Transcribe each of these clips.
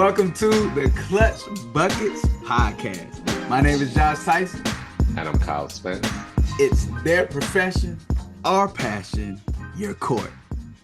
welcome to the Clutch Buckets Podcast. My name is Josh Tyson. And I'm Kyle Spence. It's their profession, our passion, your court.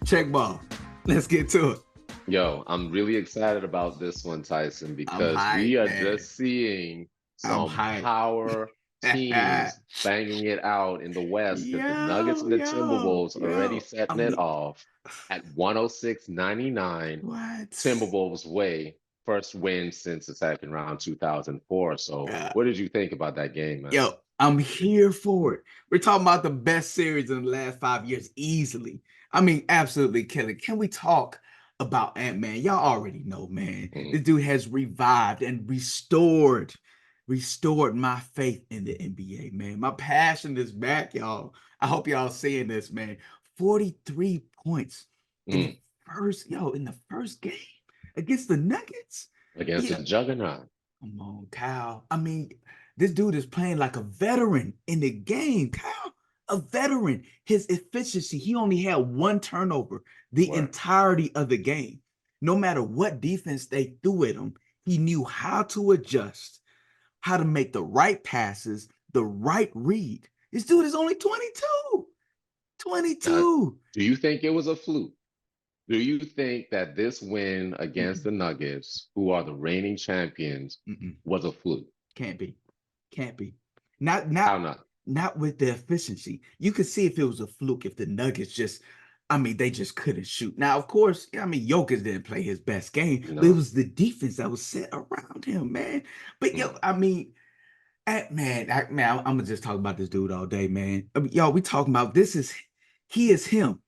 Check ball. Let's get to it. Yo, I'm really excited about this one, Tyson, because we are just seeing some power teams banging it out in the West. Because the Nuggets and the Timberwolves already setting it off at 106-99. What? Timberwolves way. First win since the second round, 2004. So what did you think about that game, man? Yo, I'm here for it. We're talking about the best series in the last 5 years easily. I mean, absolutely killing. Can we talk about Ant-Man? Y'all already know, man. This dude has revived and restored my faith in the NBA, man. My passion is back, y'all. I hope y'all seeing this, man. 43 points in the first game against the Nuggets. Against the juggernaut. Come on, Kyle. I mean, this dude is playing like a veteran in the game, Kyle. A veteran. His efficiency, he only had one turnover the entirety of the game. No matter what defense they threw at him, he knew how to adjust, how to make the right passes, the right read. This dude is only 22. 22. Do you think it was a fluke? Do you think that this win against the Nuggets, who are the reigning champions, was a fluke? Can't be. Not with the efficiency. You could see if it was a fluke if the Nuggets they just couldn't shoot. Now, of course, Jokic didn't play his best game, but it was the defense that was set around him, man. But I'm gonna just talk about this dude all day, man. We talking about he is him.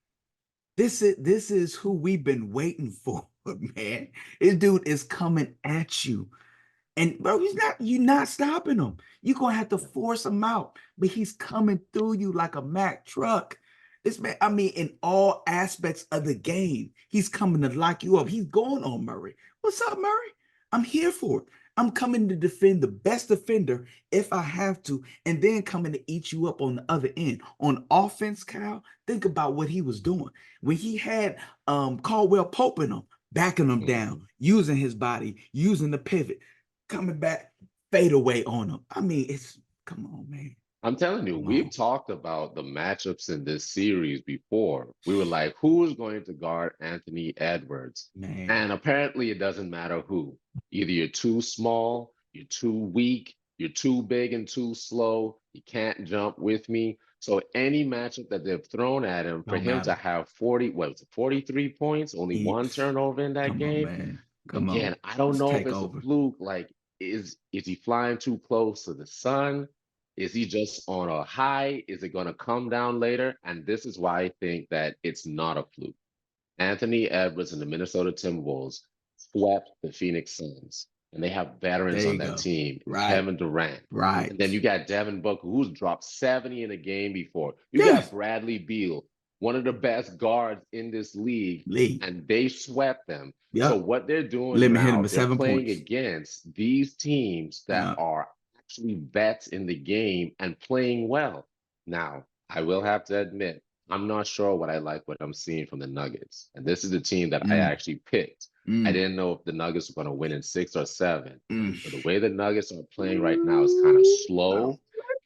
This is who we've been waiting for, man. This dude is coming at you. And bro, you're not stopping him. You're gonna have to force him out, but he's coming through you like a Mack truck. This man, in all aspects of the game, he's coming to lock you up. He's going on Murray. What's up, Murray? I'm here for it. I'm coming to defend the best defender if I have to, and then coming to eat you up on the other end. On offense, Kyle, think about what he was doing. When he had Caldwell Pope in him, backing him down, using his body, using the pivot, coming back, fade away on him. Come on, man. I'm telling you, we've talked about the matchups in this series before. We were like, who's going to guard Anthony Edwards? Man. And apparently it doesn't matter who. Either you're too small, you're too weak, you're too big and too slow, you can't jump with me. So any matchup that they've thrown at him, for him to have 43 points, only one turnover in that game. Again, I don't know if it's a fluke. Like, is he flying too close to the sun? Is he just on a high? Is it going to come down later? And this is why I think that it's not a fluke. Anthony Edwards and the Minnesota Timberwolves swept the Phoenix Suns. And they have veterans on that team. Kevin Durant. Right. And then you got Devin Booker, who's dropped 70 in a game before. You got Bradley Beal, one of the best guards in this league. And they swept them. So what they're doing now, they're playing against these teams that are actually vets in the game and playing well. Now, I will have to admit, I'm not sure what I'm seeing from the Nuggets. And this is the team that I actually picked. I didn't know if the Nuggets were going to win in 6 or 7. But the way the Nuggets are playing right now is kind of slow,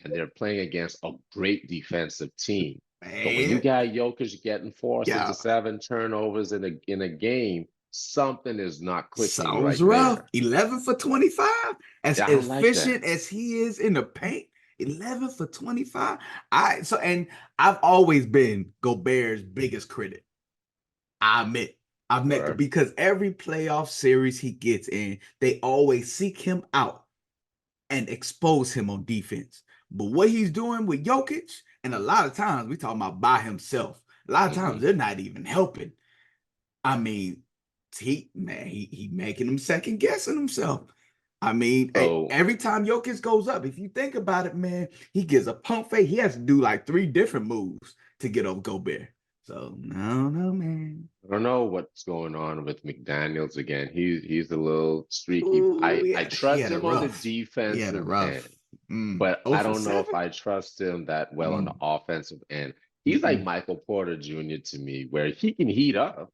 and they're playing against a great defensive team. But when you got Jokic getting 4, 6, or 7 turnovers in a game, something is not clicking right rough. there. 11 for 25. As efficient as he is in the paint. 11 for 25. I've always been Gobert's biggest critic. I admit because every playoff series he gets in, they always seek him out and expose him on defense. But what he's doing with Jokic, and a lot of times we talking about by himself. A lot of times they're not even helping. He making him second guessing himself. Every time Jokic goes up, if you think about it, man, he gives a pump fake. He has to do like 3 different moves to get over Gobert. So I don't know, man. I don't know what's going on with McDaniels again. He's a little streaky. I trust him on the defensive end, but I don't know if I trust him that well on the offensive end. He's like Michael Porter Jr. to me, where he can heat up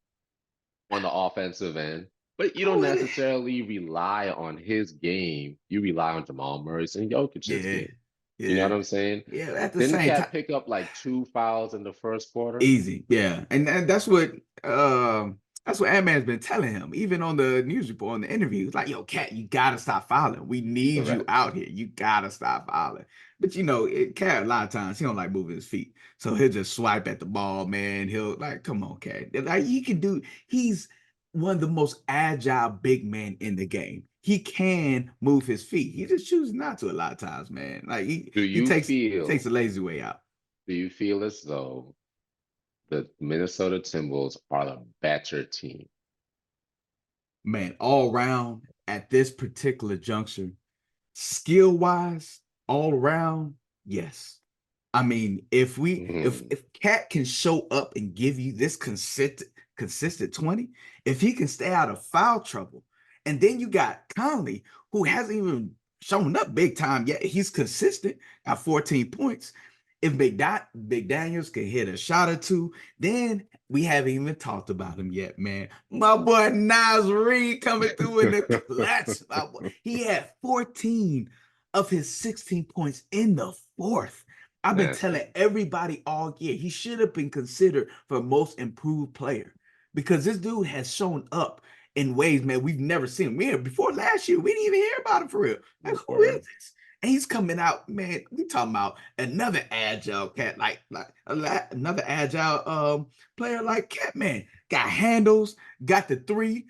on the offensive end, But you I'm don't with it. necessarily rely on his game. You rely on Jamal Murray's and Jokic's Yeah, game. You know yeah, what I'm saying? yeah. At the Didn't same time, Cat pick up like 2 fouls in the first quarter? easy, yeah, and that's what Ant-Man's been telling him, even on the news report, on the interviews. Like, yo, Cat, you gotta stop fouling. We need you Correct. out here. You gotta stop fouling. But Cat a lot of times he don't like moving his feet, so he'll just swipe at the ball, man. He'll like, come on, Cat. Like he can do. He's one of the most agile big men in the game. He can move his feet. He just chooses not to a lot of times, man. Like Do he you takes feel the lazy way out. do you feel as though the Minnesota Timberwolves are the better team? Man, all around at this particular juncture, skill wise, all around, yes. I mean, Mhm. if Cat can show up and give you this consistent 20, if he can stay out of foul trouble, and then you got Conley, who hasn't even shown up big time yet. He's consistent at 14 points. If McDaniels can hit a shot or two, then we haven't even talked about him yet, man. My boy Nas Reed coming through in the clutch. He had 14 of his 16 points in the fourth. I've been telling Nasty. everybody all year he should have been considered for most improved player because this dude has shown up in ways, man, we've never seen him. Before last year, we didn't even hear about him for real. Like, who is Word. this? And he's coming out, man. We talking about another agile cat, another agile player like Cat, man. Got handles, got the three,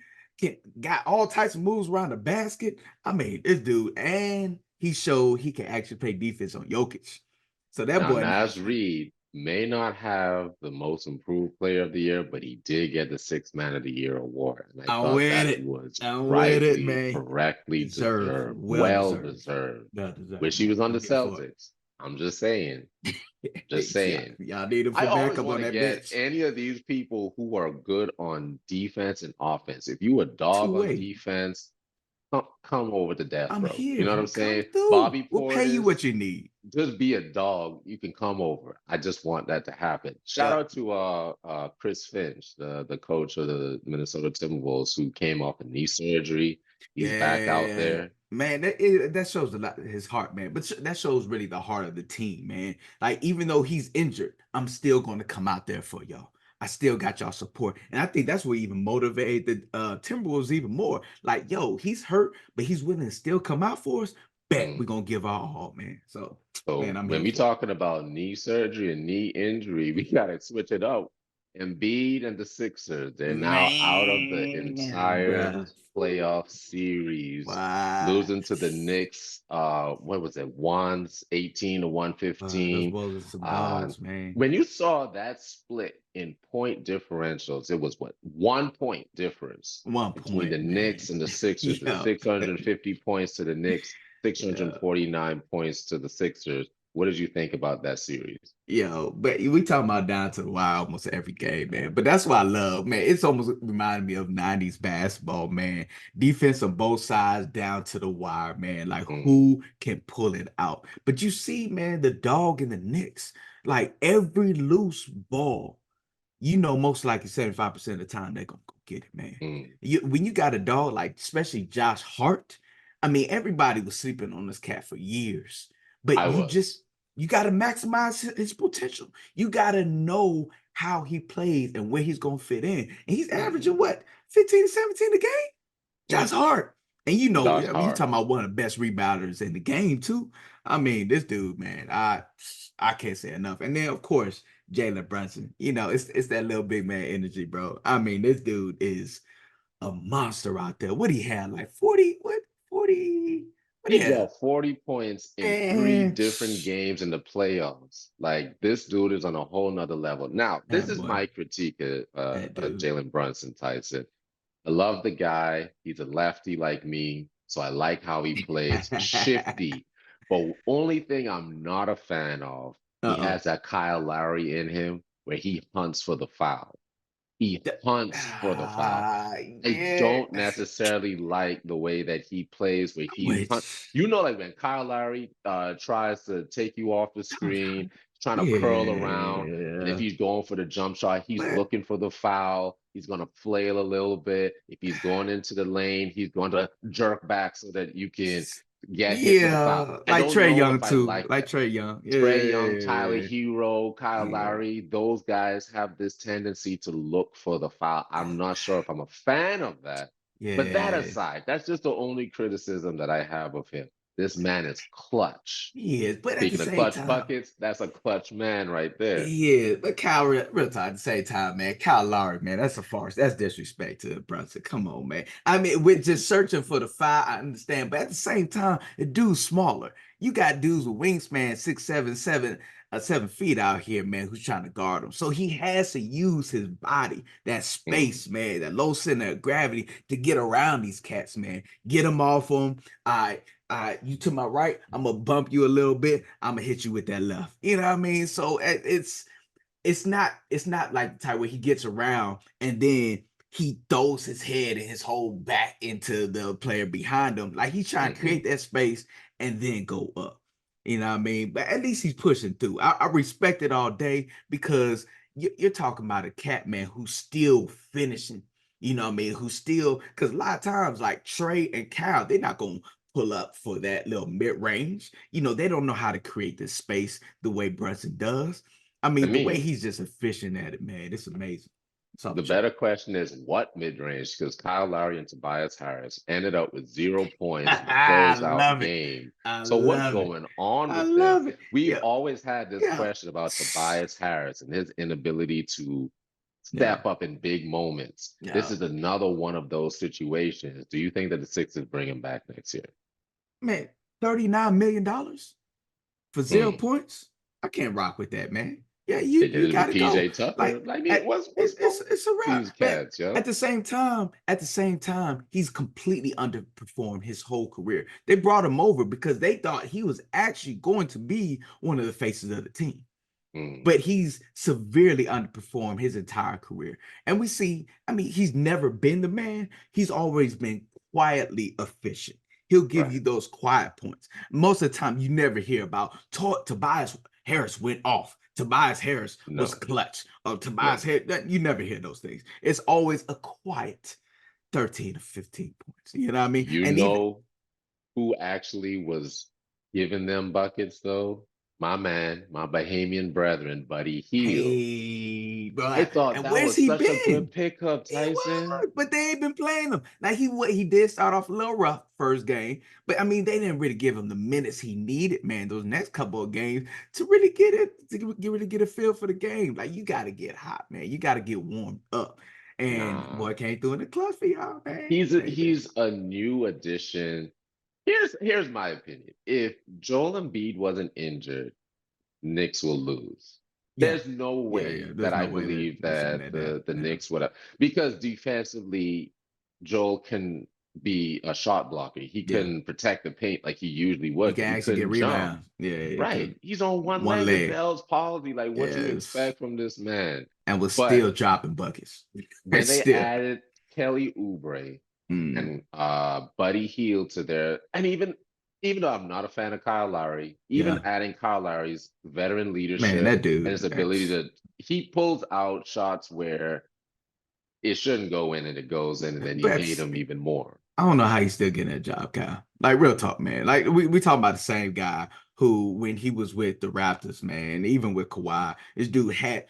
got all types of moves around the basket. I mean, this dude, and he showed he can actually play defense on Jokic. So that Now, boy Nas Nas Reed, Reed may not have the most improved player of the year, but he did get the Sixth Man of the Year award. And I I'm thought with that it. was I'm with it, rightly, man. correctly Deserved, deserved, well well deserved, deserved. well deserved, Wish he man. was on I'm the here for Celtics. I'm just saying. Just it. Yeah, saying. y'all need him I for always backup want on to that get bench. any of these people who are good on defense and offense. If you a Two dog on way. defense, come over to death I'm row. here. You know what I'm Come saying? through. Bobby We'll pay you Portis, what you need. just be a dog. You can come over. I just want that to happen. Shout Yeah. out to Chris Finch, the coach of the Minnesota Timberwolves, who came off a knee surgery. He's back out Yeah, there. man, that shows a lot his heart, man. But that shows really the heart of the team, man. Like even though he's injured, I'm still going to come out there for y'all. I still got y'all support, and I think that's what even motivated the Timberwolves even more. Like, yo, he's hurt, but he's willing to still come out for us. Bet we're Mm. gonna give our all, man. So, man, So I'm when here we for it. talking about knee surgery and knee injury, we gotta switch it up. Embiid and the Sixers, they're now out of the Man, entire bruh. playoff series, Why? losing to the Knicks. What was it? 118 to Those 115. balls are some Uh, dogs, man. when you saw that split in point differentials, it was what 1 point difference One between the point, man. Knicks and the Sixers. The Yo, 650 points to the Knicks, yeah. 649 points to the Sixers. What did you think about that series? Yo, but we talking about down to the wire almost every game, man. But that's what I love, man. It's almost reminded me of 90s basketball, man. Defense on both sides down to the wire, man. Like Mm, who can pull it out? But you see, man, the dog and the Knicks, like every loose ball. Most likely 75% of the time they're gonna go get it, man. mm. When you got a dog like especially Josh Hart, I mean everybody was sleeping on this cat for years, but I was. you got to maximize his potential. You got to know how he plays and where he's gonna fit in. And he's averaging Mhm, what 15 to 17 a game. Josh mm. Hart. And Josh I mean, you Hart. talking about one of the best rebounders in the game too. I mean, this dude, man, I can't say enough. And then of course, Jalen Brunson. It's that little big man energy, bro. I mean, this dude is a monster out there. What he had, like 40, what 40? What he He have? got 40 points in three Man, different games in the playoffs. Like this dude is on a whole nother level. Now, this that is boy, my critique that of dude. Jalen Brunson, Tyson. I love the guy. He's a lefty like me, so I like how he plays. Shifty. But only thing I'm not a fan of, he Uh-oh. has that Kyle Lowry in him where he hunts for the foul. He hunts for the foul. I Yeah. don't necessarily like the way that he plays, where he hunt. Which, Like when Kyle Lowry tries to take you off the screen, trying to curl around, and if yeah. he's going for the jump shot, he's But looking for the foul. He's gonna flail a little bit. If he's going into the lane, he's going to jerk back so that you can get hit with a foul. yeah, I like don't Trey know Young if I too. like Like that. Trey Young. Trey Young, Tyler Yeah. Hero, Kyle Yeah. Lowry, those guys have this tendency to look for the foul. I'm not sure if I'm a fan of that. But that Yeah. aside, that's just the only criticism that I have of him. This man is clutch. He is, but at the Speaking of same clutch time, buckets, that's a clutch man right there. he is. But Kyle, real talk, at the same time, man, Kyle Lowry, man, that's a farce. That's disrespect to the Brunson. Come on, man. I mean, we're just searching for the fire, I understand. But at the same time, the dude's smaller. You got dudes with wingspan 7 feet out here, man, who's trying to guard him. So he has to use his body, that Mm. space, man, that low center of gravity to get around these cats, man. Get them off them. You to my right, I'm gonna bump you a little bit. I'm gonna hit you with that left. You know what I mean? So it's not like the type where he gets around and then he throws his head and his whole back into the player behind him. Like he's trying to Hmm. create that space and then go up. You know what I mean? But at least he's pushing through. I respect it all day because you're talking about a cat man who's still finishing. You know what I mean? Who's still because a lot of times like Trey and Kyle, they're not gonna pull up for that little mid range. They don't know how to create this space the way Brunson does. I I mean, the way mean, he's just efficient at it, man, it's amazing. It's off the the chain. better question is what mid range? Because Kyle Lowry and Tobias Harris ended up with 0 points to I close out love it. game. I So what's love it. going on I with them? love it. We've Yeah. always had this Yeah. question about Tobias Harris and his inability to Yeah. step up in big moments. This Yeah. is another one of those situations. Do you think that the Sixers bring him back next year? Man, $39 million for zero Hmm. points. I can't rock with that, man. Yeah, They you did it with gotta go. PJ Tucker. Like I mean, what's wrong with it's a wrap. these But cats, yo? at the same time, he's completely underperformed his whole career. They brought him over because they thought he was actually going to be one of the faces of the team. Hmm. But he's severely underperformed his entire career. And we see, I mean, he's never been the man. He's always been quietly efficient. He'll give Right. you those quiet points. Most of the time, you never hear about Tobias Harris went off. Tobias Harris was No, clutch. Or Tobias no. Harris, you never hear those things. It's always a quiet 13 to 15 points. You know what I mean? You And even know who actually was giving them buckets though? My man, my Bahamian brethren, Buddy Hield. hey, I bro, thought and that where's was he such a good been? pickup, He Tyson. was, but they ain't been playing him. Now he did start off a little rough first game, but I mean they didn't really give him the minutes he needed, man. Those next couple of games to really get it, to really get a feel for the game. Like you got to get hot, man. You got to get warmed up. And Nah, boy came through in the clutch for y'all, man. he's a, Baby. he's a new addition. Here's my opinion. If Joel Embiid wasn't injured, Knicks will lose. Yeah, There's no yeah. way that There's I no way that believe you're saying that that. the Yeah, Knicks would have, because defensively, Joel can be a shot blocker. He yeah. couldn't protect the paint like he usually He would, can but he actually get couldn't jump. rebounds. Yeah, Right. because He's on one one leg with leg. Bell's palsy. Like, what you Yes, expect from this man? and was But still dropping buckets. when they Still. added Kelly Oubre Mm, and Buddy Hield to their, and even though I'm not a fan of Kyle Lowry, even yeah, adding Kyle Lowry's veteran man, leadership that and dude. his ability to, he pulls out shots where it shouldn't go in and it goes in, and then you hate But him even more. I don't know how he's still getting that job, Kyle. Like real talk, man. Like we talking about the same guy who, when he was with the Raptors, man, even with Kawhi, this dude had.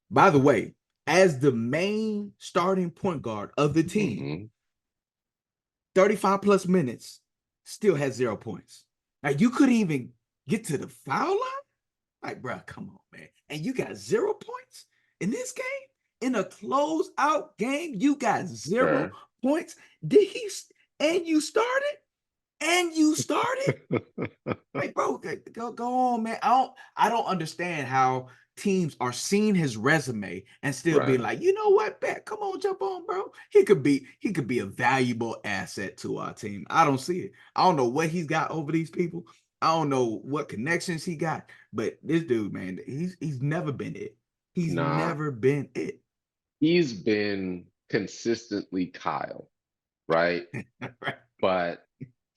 By the way, as the main starting point guard of the team, Hmm. 35 plus minutes, still had 0 points. Like you couldn't even get to the foul line. Like, bro, come on, man. And you got 0 points in this game? In a closeout game, you got zero Sure. points. Did he and you started? And you started? Like, bro, go on, man. I don't understand how teams are seeing his resume and still being Right. like, you know what, bet, come on, jump on, bro. He could be a valuable asset to our team. I don't see it. I don't know what he's got over these people. I don't know what connections he got, but this dude, man, he's never been it. He's Nah, never been it. he's been consistently Kyle, right? Right. But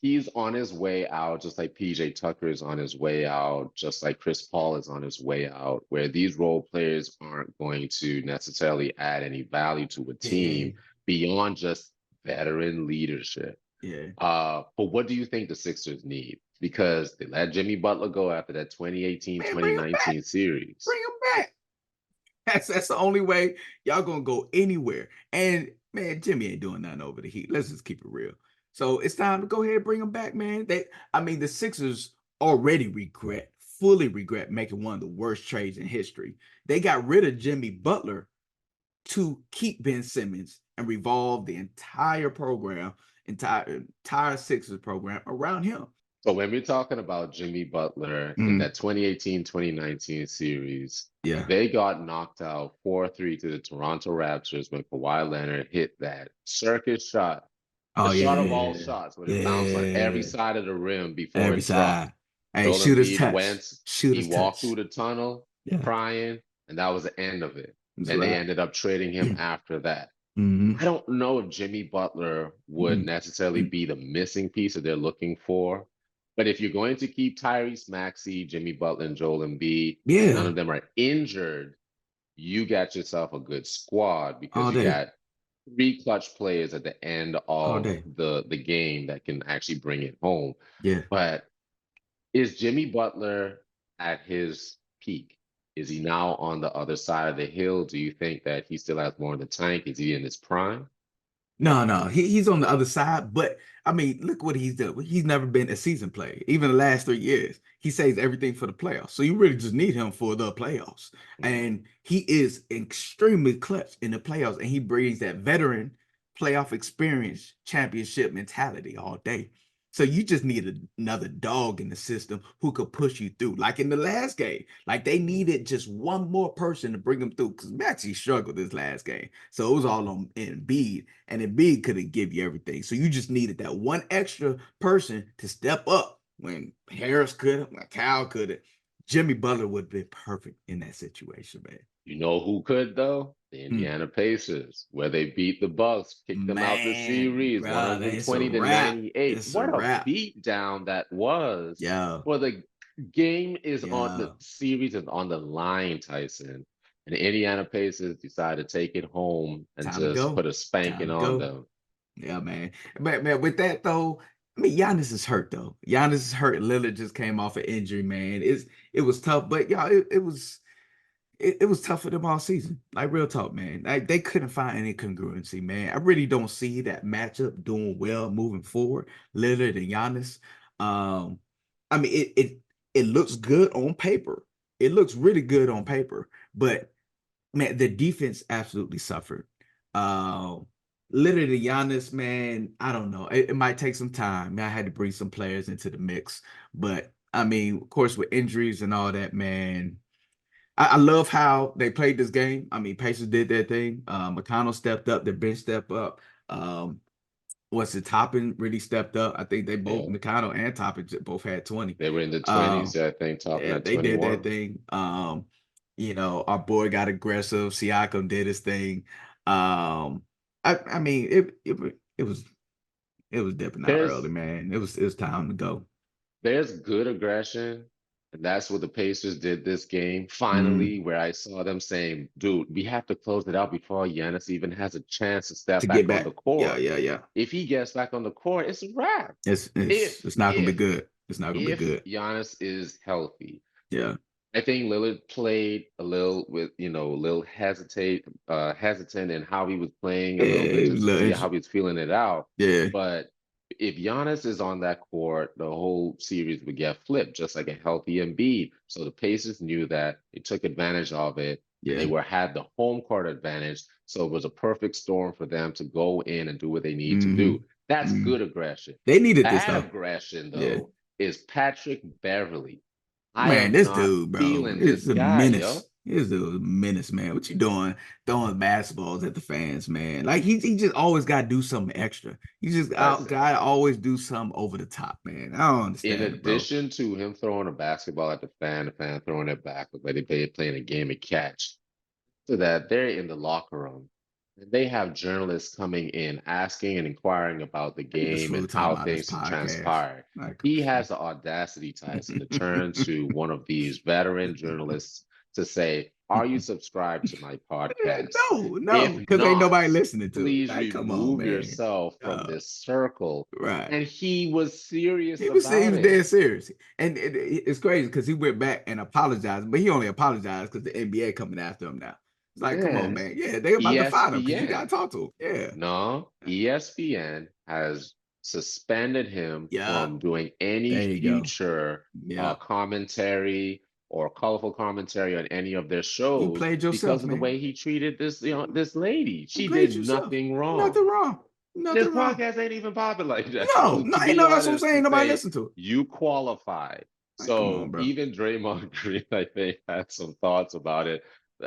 he's on his way out, just like PJ Tucker is on his way out, just like Chris Paul is on his way out, where these role players aren't going to necessarily add any value to a Yeah. team beyond just veteran leadership. Yeah. But what do you think the Sixers need? Because they let Jimmy Butler go after that 2018 Man, bring him back. 2019 series. Bring him back. That's the only way y'all gonna go anywhere. And man, Jimmy ain't doing nothing over the Heat. Let's just keep it real. So it's time to go ahead and bring him back, man. I mean, the Sixers already fully regret making one of the worst trades in history. They got rid of Jimmy Butler to keep Ben Simmons and revolve the entire Sixers program around him. So when we're talking about Jimmy Butler in that 2018-2019 series, Yeah. they got knocked out 4-3 to the Toronto Raptors when Kawhi Leonard hit that circus shot, the Oh shot of all yeah. shots, when it bounced on every Yeah. side of the rim before Every it dropped. side. Hey, Joel shooter's Embiid touch. went, he Shooter's walked through touch. the tunnel Yeah. crying, and that was the end of it. That's And they right. ended up trading him after that. Mm-hmm. I don't know if Jimmy Butler would necessarily Mm-hmm. be the missing piece that they're looking for. But if you're going to keep Tyrese Maxey, Jimmy Butler, and Joel Embiid, and none Yeah. of them are injured, you got yourself a good squad because All you day. got three clutch players at the end All of day. the game that can actually bring it home. Yeah. But is Jimmy Butler at his peak? Is he now on the other side of the hill? Do you think that he still has more in the tank? Is he in his prime? No, no, he's on the other side. But I mean, look what he's done. He's never been a season player. Even the last 3 years, he saves everything for the playoffs. So you really just need him for the playoffs. Mhm. And he is extremely clutch in the playoffs. And he brings that veteran playoff experience, championship mentality all day. So you just need another dog in the system who could push you through. Like in the last game, like they needed just one more person to bring them through because Maxie struggled this last game. So it was all on Embiid, and Embiid couldn't give you everything. So you just needed that one extra person to step up when Harris couldn't, when Cal couldn't. Jimmy Butler would have been perfect in that situation, man. You know who could though? The Mm. Indiana Pacers, where they beat the Bucks, kicked them out the Man, series, bro, it's a 120 to wrap. 98. It's a What a wrap. beat down that was. Yeah, For the game is on yeah. the series is on the line, Tyson. And the Indiana Pacers decided to take it home and Time to just go. put a Time spanking to on go. them. Yeah, man. But man, with that though, I mean, Giannis is hurt though. Giannis is hurt. Lillard just came off an injury, man. It was tough, but y'all, it was tough for them all season. Like real talk, man. Like they couldn't find any congruency, man. I really don't see that matchup doing well moving forward. Lillard and Giannis. Um, I mean, it looks good on paper. It looks really good on paper, but man, the defense absolutely suffered. Um, Literally, Giannis, man, I don't know. It might take some time. Man, I had to bring some players into the mix, but I mean, of course, with injuries and all that, man, I love how they played this game. I mean, Pacers did their thing. McConnell stepped up, their bench stepped up. What's it? Toppin really stepped up. I think they both, Yeah. McConnell and Toppin, both had 20. They were in the Um, 20s, I think, topping yeah, at they did their 21. thing. Our boy got aggressive. Siakam did his thing. I mean, it was dipping out early, There's man. It was time to go. there's good aggression, and that's what the Pacers did this game. Mm, Finally, where I saw them saying, "Dude, we have to close it out before Giannis even has a chance to to step get back on the back. Yeah, court. yeah, yeah. If he gets back on the court, it's a wrap. It's If it's it's not gonna be if good. It's not gonna be if good. Giannis is healthy." Yeah. I think Lillard played a little with, a little hesitant in how he was playing a little Yeah, bit he was just a to little see how injured. he's feeling it out. Yeah. But if Giannis is on that court, the whole series would get flipped, just like a healthy Embiid. So the Pacers knew that, they took advantage of it, and they Yeah. had the home court advantage. So it was a perfect storm for them to go in and do what they need to hmm do. That's hmm good aggression. They needed this Bad though. aggression, Yeah. though, is Patrick Beverly. I Man, am this not dude, bro, feeling is this a guy, yo. menace. This dude is a menace, man. What you doing? Throwing basketballs at the fans, man. Like he just always got to do something extra. He just out Listen, got to always do something over the top, man. I don't in understand it, bro. addition to him throwing a basketball at the fan throwing it back, like they playing a game of catch. after that, they're in the locker room. And they have journalists coming in asking and inquiring about the He this game and fool talking how about his things podcast. transpired. Like, He has the audacity, Tyson, to turn to one of these veteran journalists to say, "Are you subscribed to my podcast? no, If because ain't not, nobody listening to it. please Like, come on, remove man. yourself from this circle." Right. And he was serious He about was it. dead serious, and it's crazy because he went back and apologized, but he only apologized because the NBA coming after him now. It's like, come on, And man. Yeah, they about to fight him because you got to ESPN, talk to him. Yeah. no, ESPN has suspended him Yeah. from doing any There you go. future Yeah. commentary or colorful commentary on any of their You shows played because yourself, of the man. way he treated this lady. You She played did yourself. nothing wrong. Nothing wrong. This Nothing wrong. podcast ain't even popular like that. No, So no, to ain't be no. That's what I'm honest, to saying. Nobody say listen to it. you qualified. Like, come on, So bro. even Draymond Green, I think, had some thoughts about it.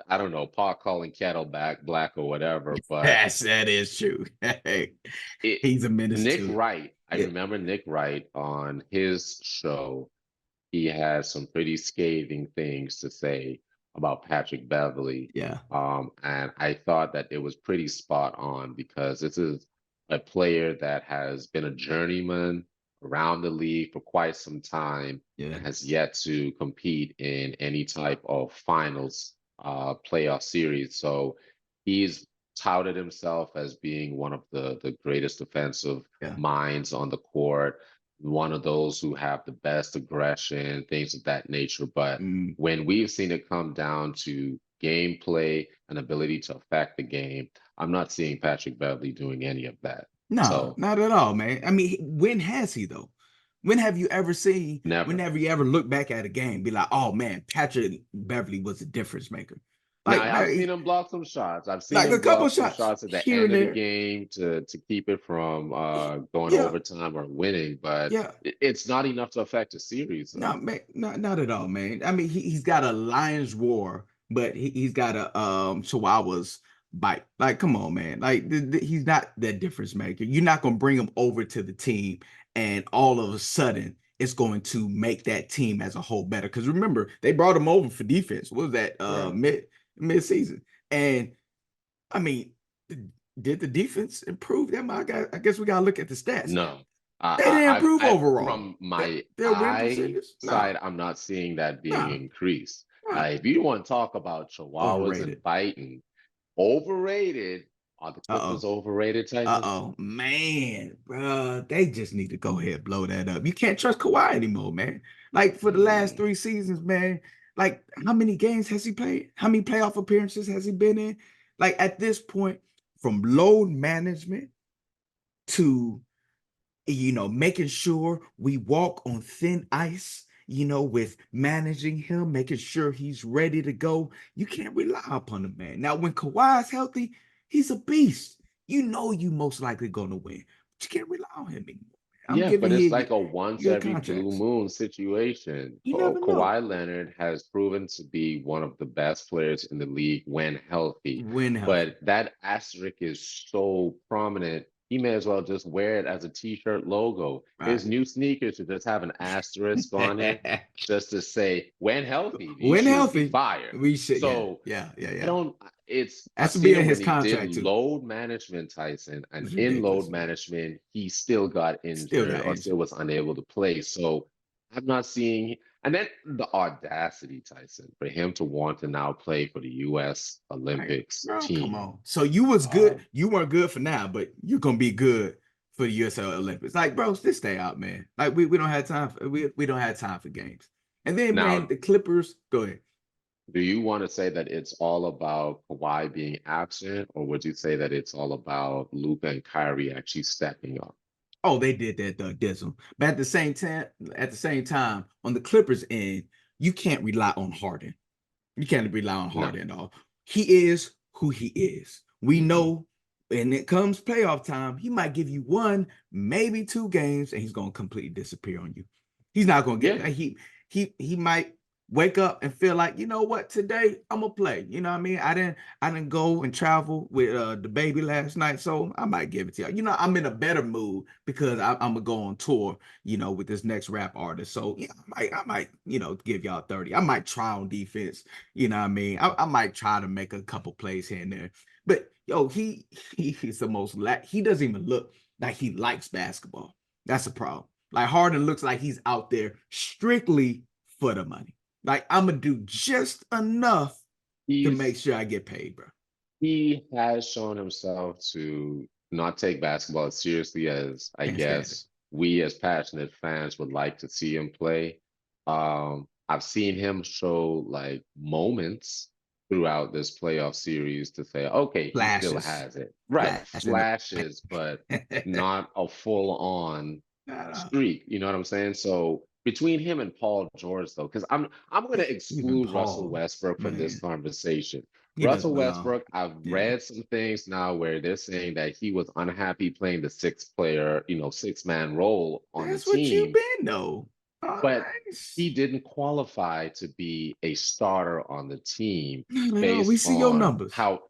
I don't know, pot calling kettle black or whatever, but Yes, that is true. Hey, it he's a menace Nick too. Wright, I Yeah. remember Nick Wright on his show, he had some pretty scathing things to say about Patrick Beverly. Yeah. And I thought that it was pretty spot on because this is a player that has been a journeyman around the league for quite some time Yeah. and has yet to compete in any type of finals playoff series. So he's touted himself as being one of the greatest defensive Yeah. minds on the court, one of those who have the best aggression, things of that nature. But when we've seen it come down to gameplay and ability to affect the game, I'm not seeing Patrick Beverly doing any of that. No, So not at all, man. I mean, when has he though? When have you ever seen? never. Whenever you ever look back at a game, be like, "Oh man, Patrick Beverly was a difference maker." Now Like, I've seen him block some shots. I've seen like a him couple block some shots shots at the here and end of the there. game to keep it from going Yeah, overtime or winning, but yeah. it's not enough to affect a series though. No, man, not at all, man. I mean, he's got a lion's roar, but he's got a chihuahua's bite. Like, come on, man. Like, he's not that difference maker. You're not gonna bring him over to the team, and all of a sudden, it's going to make that team as a whole better. Because remember, they brought him over for defense. What was that Right. mid season? And I mean, did the defense improve them? I guess we gotta look at the stats. No, They didn't improve I overall. from my Their win eye percentage? No, side, I'm not seeing that being no. increased. Right. If you want to talk about chihuahuas and Overrated. biting, overrated, are the Uh-oh. Clippers overrated, Tyson? Uh-oh. Man, bro, they just need to go ahead and blow that up. You can't trust Kawhi anymore, man. Like for the last Mm, 3 seasons, man. Like how many games has he played? How many playoff appearances has he been in? Like at this point, from load management to making sure we walk on thin ice, with managing him, making sure he's ready to go. You can't rely upon him, man. Now, when Kawhi's healthy, he's a beast. You most likely gonna win, but you can't rely on him anymore. I'm yeah, giving but it's you like a once your every blue contracts. moon situation. You never know Kawhi Leonard has proven to be one of the best players in the league when healthy, when healthy. but that asterisk is so prominent. He may as well just wear it as a t-shirt logo. Right. His new sneakers should just have an asterisk on it, just to say when healthy, these when shoes be healthy, fire. we should. Yeah, So yeah, yeah, I yeah. don't, I That's to seen be in him his when he did contract too. load management, Tyson, and It's in ridiculous, load man. management, he still got Still injured got or injured. still was unable to play. So I'm not seeing, and then the audacity, Tyson, for him to want to now play for the US Right. Olympics Bro, come team. on. So you was good. Um, You weren't good for now, but you're gonna be good for the USL Olympics. Like, bro, just stay out, man. Like we don't have time for we don't have time for games. And then, man, Now, the Clippers, go ahead. do you want to say that it's all about Kawhi being absent, or would you say that it's all about Luka and Kyrie actually stepping up? Oh, they did that Dizzle. But at the same time, on the Clippers end, you can't rely on Harden. You can't rely on No. Harden at all. He is who he is. We Mm-mm. know when it comes playoff time, he might give you one, maybe 2 games, and he's gonna completely disappear on you. He's not gonna get Yeah. he might wake up and feel like, you know what, today I'm gonna play. You know what I mean? I didn't go and travel with the baby last night, so I might give it to you. You know, I'm in a better mood because I'm gonna go on tour, you know, with this next rap artist. So yeah, I might, you know, give y'all 30. I might try on defense, you know what I mean? I might try to make a couple plays here and there. But yo, he's the most he doesn't even look like he likes basketball. That's a problem. Like Harden looks like he's out there strictly for the money. Like I'm gonna do just enough to make He's sure I get paid, bro. he has shown himself to not take basketball as seriously as I Can't stand it. guess we as passionate fans would like to see him play. I've seen him show like moments throughout this playoff series to say, okay, he still Flashes, has it. Right, flash in the flashes, but not a full on paint. streak. You know what I'm saying? So between him and Paul George, though, because I'm going to Even exclude Russell Paul, Westbrook from this man, conversation. he doesn't Russell belong. Westbrook, I've Yeah, read some things now where they're saying that he was unhappy playing the six-man role on the that's what you've team, been though. All but right, he didn't qualify to be a starter on the team not at all. We based see your on numbers. how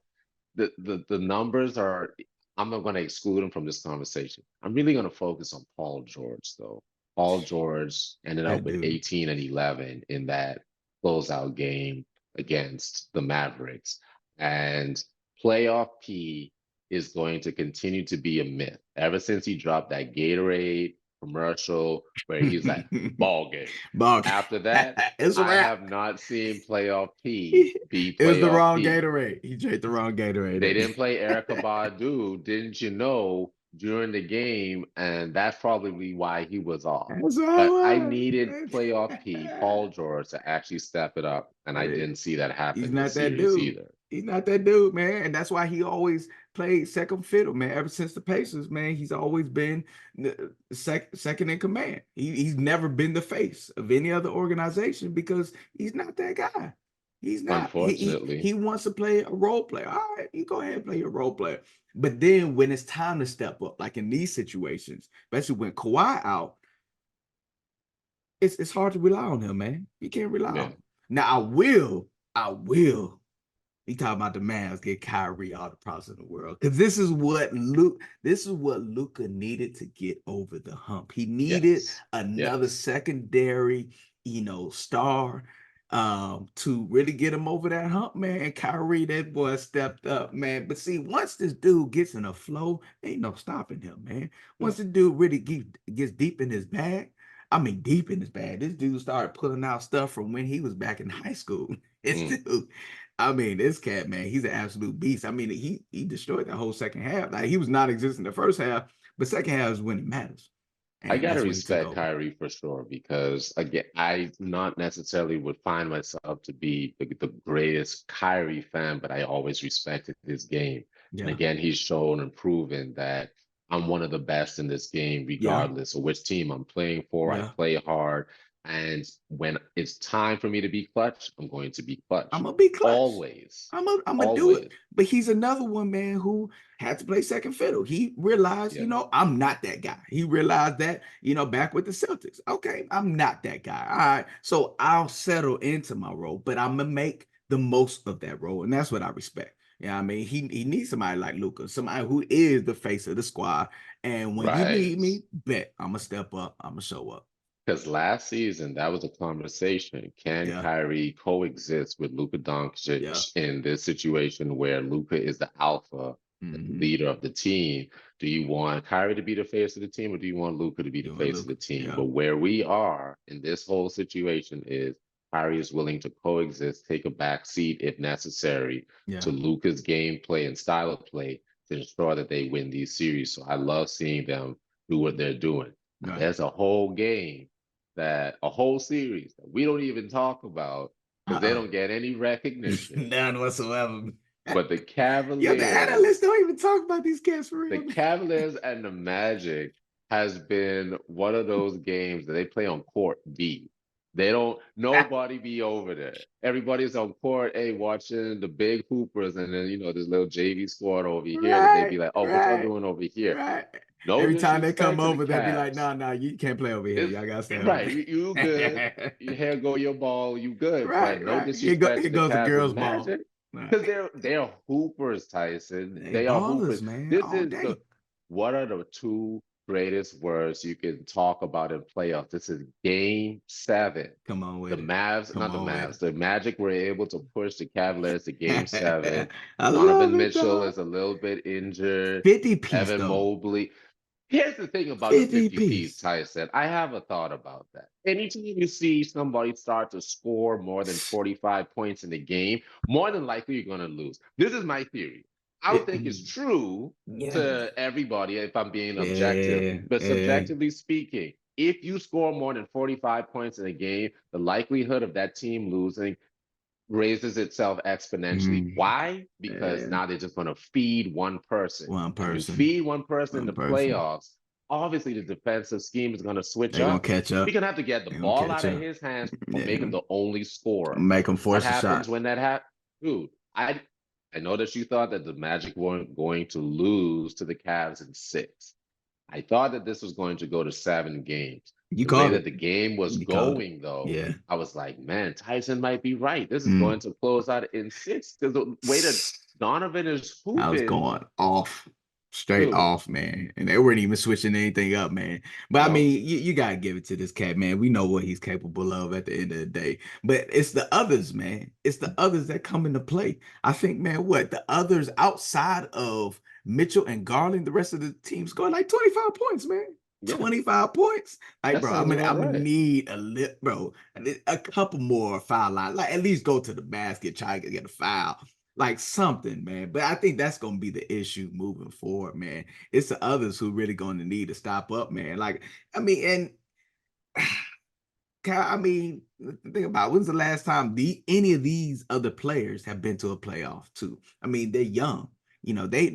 the numbers are. I'm not going to exclude him from this conversation. I'm really going to focus on Paul George, though. Paul George ended up That with dude. 18 and 11 in that closeout game against the Mavericks. And playoff P is going to continue to be a myth. Ever since he dropped that Gatorade commercial where he's like, ball game. Bog. After that, It's a I wrap. have not seen playoff P It be was the playoff wrong P. Gatorade. He drank the wrong They Gatorade. didn't play Erica Badu, didn't you know, during the game, and that's probably why he was off. That's But I all needed it playoff P, was. Paul George, to actually step it up, and I didn't see that He's happen not this that series dude. either. He's not that dude, man. And that's why he always played second fiddle, man. Ever since the Pacers, man, he's always been second in command. He's never been the face of any other organization because he's not that guy. He's not. He Unfortunately, wants to play a role player. All right, you go ahead and play your role player. But then when it's time to step up, like in these situations, especially when Kawhi out, it's hard to rely on him, man. You can't rely on yeah, him. Now I will. He talking about the Mavs get Kyrie all the problems in the world because this is what Luka needed to get over the hump. He needed yes, another yes, secondary, star, to really get him over that hump, man. And Kyrie, that boy stepped up, man. But see, once this dude gets in a flow, ain't no stopping him, man. Once no, the dude really gets deep in his bag, I mean, deep in his bag. This dude started pulling out stuff from when he was back in high school. This mm, dude, I mean, this cat, man, he's an absolute beast. I mean, he destroyed the whole second half. Like he was non-existent the first half, but second half is when it matters. I And gotta that's when he took respect over. Kyrie for sure because again, I not necessarily would find myself to be the greatest Kyrie fan, but I always respected his game. And Yeah. again, he's shown and proven that I'm one of the best in this game, Yeah. regardless of which team I'm playing for. I Yeah. play hard, and when it's time for me to be clutch, I'm going to be I'm clutch. gonna be clutch. Always, I'm gonna do it. always. But he's another one, man, who had to play second fiddle. He realized, Yeah, I'm not that guy. He realized that, back with the Celtics. Okay, I'm not that guy. All right. So I'll settle into my role, but I'm gonna make the most of that role. And that's what I respect. Yeah, I mean, he needs somebody like Luca, somebody who is the face of the squad. And when you right. need me, bet I'm gonna step up. I'm gonna show up. Because last season, that was a conversation. Can Yeah, Kyrie coexist with Luka yeah. Doncic in this situation where Luka is the alpha and the Mm-hmm. leader of the team? Do you want Kyrie to be the face of the team or do you want Luka to be the Doing face of the Luca. team? Yeah, But where we are in this whole situation is Kyrie is willing to coexist, take a back seat if necessary to yeah. Luka's gameplay and style of play to ensure that they win these series. So I love seeing them do what they're doing. Now, Right. there's a whole series that we don't even talk about because they Uh-uh. don't get any recognition. None whatsoever. But Yo, the analysts Cavaliers, don't even talk about these cats for the real. Cavaliers and the Magic has been one of those games that they play on court B. They don't, nobody be over there. Everybody's on court A watching the big hoopers, and then, this little JV squad over here that they Right, be like, oh, what y'all right, doing over here? right. No Every time they come disrespect to the over, they be like, Cavs. "No, no, you can't play over here. It's Y'all gotta stay over right. You good. there." Here go your ball. You good. But Right, no right. disrespect Here to the goes the Cavs and girls' ball. Magic. Right. Because they're hoopers, Tyson. They They are ballers, hoopers. man, This all is the day. what are the two greatest words you can talk about in playoffs? This is game 7. Come on The with it. Mavs, Come not the on with Mavs, the Magic were able to push the Cavaliers to game 7. it. I love Donovan it, Mitchell dog. is a little bit injured. 50 piece Evan though. Mobley. Here's the thing about the 50 50 piece, piece. Tyson. I have a thought about that. Anytime you see somebody start to score more than 45 points in the game, more than likely you're going to lose. This is my theory. I don't think it's true Yeah. to everybody if I'm being objective, Yeah. but Yeah. subjectively speaking, if you score more than 45 points in a game, the likelihood of that team losing raises itself exponentially. Mm. Why? Because Yeah. now they're just going to feed one person. One And when you person. feed one person in One the person. playoffs, obviously the defensive scheme is going to switch They're gonna up. catch He's up. going to have to get the They're gonna ball out catch of up. his hands or make Yeah. him the only scorer. Make them What force a happens shot. when that happens? Dude, I know that you thought that the Magic weren't going to lose to the Cavs in 6. I thought that this was going to go to 7 games. You The way called that it. the game was You called it. going, though, Yeah. I was like, man, Tyson might be right. This is going Mm. to close out in 6 because the way that Donovan is I was hooping, going off, straight dude, off, man. And they weren't even switching anything up, man. But I no, mean, you gotta give it to this cat, man. We know what he's capable of at the end of the day. But it's the others, man. It's the others that come into play. I think, man, what the others outside of Mitchell and Garland, the rest of the team scored like 25 points, man. yeah, 25 points. Like, that bro, sounds about I'm gonna right. need a couple more foul line. Like, at least go to the basket, try to get a foul like something, man. But I think that's gonna be the issue moving forward, man. It's the others who really gonna need to stop up, man. Like, I mean, and I mean, think about it. When's the last time any of these other players have been to a playoff too? I mean, they're young. They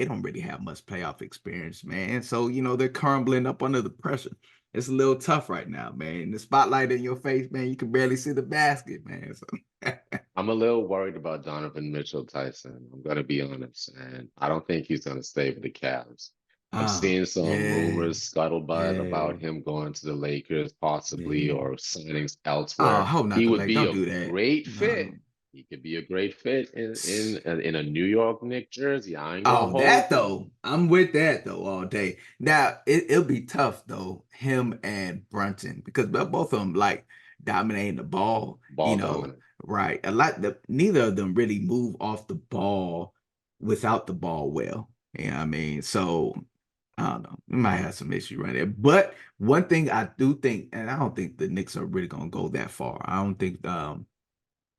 don't really have much playoff experience, man. So, they're crumbling up under the pressure. It's a little tough right now, man. The spotlight in your face, man, you can barely see the basket, man. So I'm a little worried about Donovan Mitchell, Tyson. I'm going to be honest, and I don't think he's going to stay with the Cavs. I'm oh, seeing some yeah, rumors, scuttlebutt yeah, about him going to the Lakers, possibly, yeah. or signings Oh, I elsewhere. hope not He the would Lake. be Don't a do that. great fit. No. He could be a great fit in a New York Knicks jersey. I ain't gonna Oh, hold that you. though. I'm with that though all day. Now it'll be tough though, him and Brunson, because both of them like dominating the ball, Ball dominant. right? Neither of them really move off the ball without the ball well. You know what I mean? So I don't know. We might have some issue right there. But one thing I do think, and I don't think the Knicks are really gonna go that far. I don't think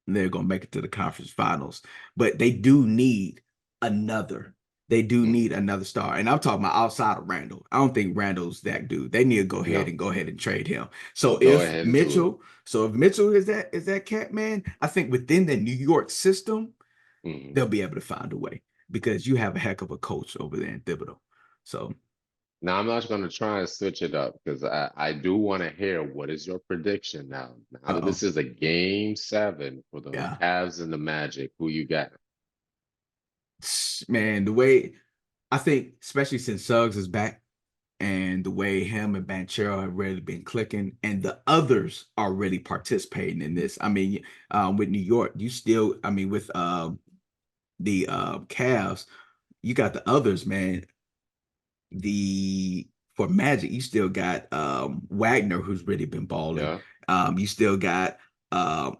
they're going to make it to the conference finals. But they do need another. They do Mm. need another star. And I'm talking about outside of Randall. I don't think Randall's that dude. They need to No, go ahead and trade him. So go if ahead and do it. Mitchell, is that cat man, I think within the New York system, Mhm. they'll be able to find a way because you have a heck of a coach over there in Thibodeau. So Now I'm not going to try and switch it up because I do want to hear what is your prediction now. Now that uh-oh. this is a game 7 for the Yeah. Cavs and the Magic, who you got? Man, the way I think, especially since Suggs is back, and the way him and Banchero have really been clicking, and the others are really participating in this. I mean, with New York, you still, I mean, with the Cavs, you got the others, man. The For Magic, you still got Wagner, who's really been balling. Yeah, You still got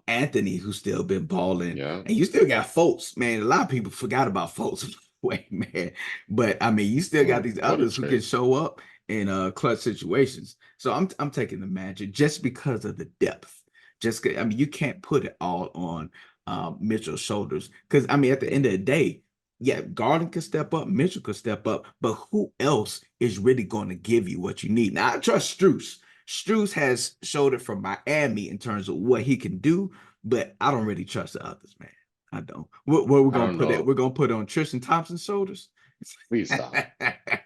Anthony, who's still been balling, yeah. and you still got Fultz, man. A lot of people forgot about Fultz. Wait, man. But I mean, you still got these What a others who can trade. show up in clutch situations. So I'm taking the Magic just because of the depth. I mean, you can't put it all on Mitchell's shoulders because I mean, at the end of the day, yeah, Garland could step up, Mitchell could step up, but who else is really going to give you what you need? Now, I trust Strus. Strus has showed it from Miami in terms of what he can do, but I don't really trust the others, man. I don't. What we're I gonna don't put it? We're know. gonna put it on Tristan Thompson's shoulders. Please stop.